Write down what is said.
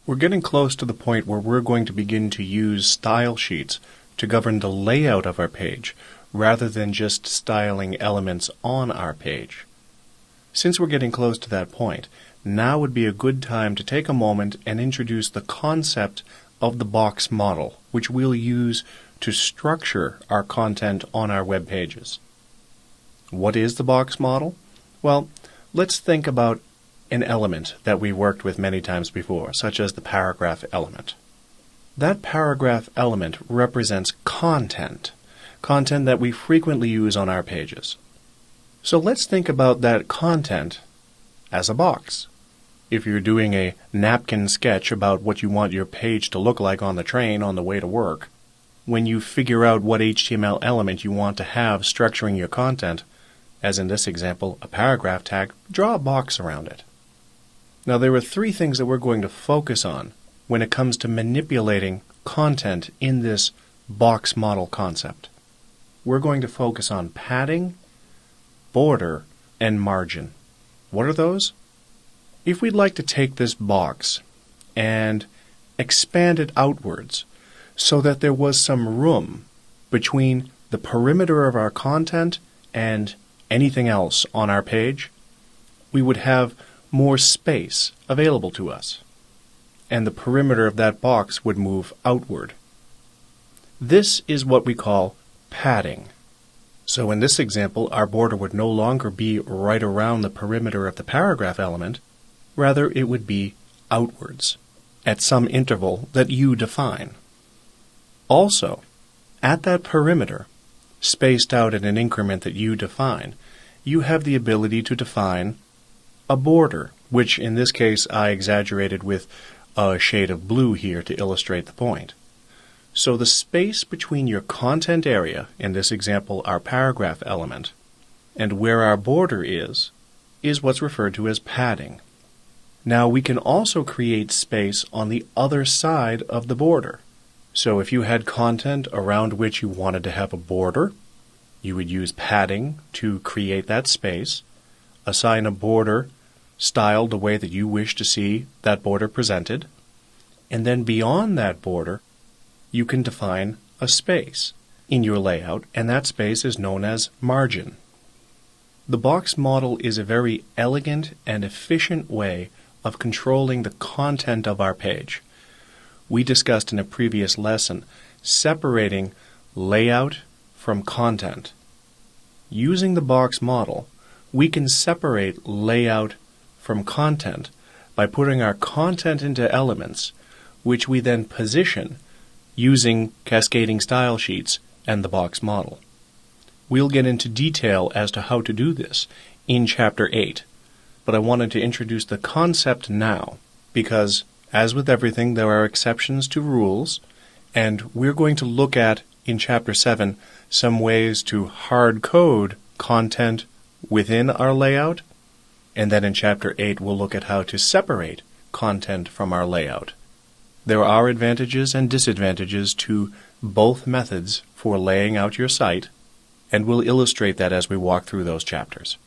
We're getting close to the point where we're going to begin to use style sheets to govern the layout of our page, rather than just styling elements on our page. Since we're getting close to that point, now would be a good time to take a moment and introduce the concept of the box model, which we'll use to structure our content on our web pages. What is the box model? Well, let's think about an element that we worked with many times before, such as the paragraph element. That paragraph element represents content that we frequently use on our pages. So let's think about that content as a box. If you're doing a napkin sketch about what you want your page to look like on the train on the way to work, when you figure out what HTML element you want to have structuring your content, as in this example, a paragraph tag, draw a box around it. Now there are three things that we're going to focus on when it comes to manipulating content in this box model concept. We're going to focus on padding, border, and margin. What are those? If we'd like to take this box and expand it outwards so that there was some room between the perimeter of our content and anything else on our page, we would have more space available to us, and the perimeter of that box would move outward. This is what we call padding. So in this example, our border would no longer be right around the perimeter of the paragraph element, rather it would be outwards, at some interval that you define. Also, at that perimeter, spaced out at an increment that you define, you have the ability to define a border, which in this case I exaggerated with a shade of blue here to illustrate the point. So the space between your content area, in this example our paragraph element, and where our border is what's referred to as padding. Now we can also create space on the other side of the border. So if you had content around which you wanted to have a border, you would use padding to create that space, assign a border styled the way that you wish to see that border presented, and then beyond that border, you can define a space in your layout, and that space is known as margin. The box model is a very elegant and efficient way of controlling the content of our page. We discussed in a previous lesson separating layout from content. Using the box model, we can separate layout from content by putting our content into elements, which we then position using cascading style sheets and the box model. We'll get into detail as to how to do this in Chapter 8, but I wanted to introduce the concept now because, as with everything, there are exceptions to rules, and we're going to look at, in Chapter 7, some ways to hard code content within our layout, and then in Chapter 8 we'll look at how to separate content from our layout. There are advantages and disadvantages to both methods for laying out your site, and we'll illustrate that as we walk through those chapters.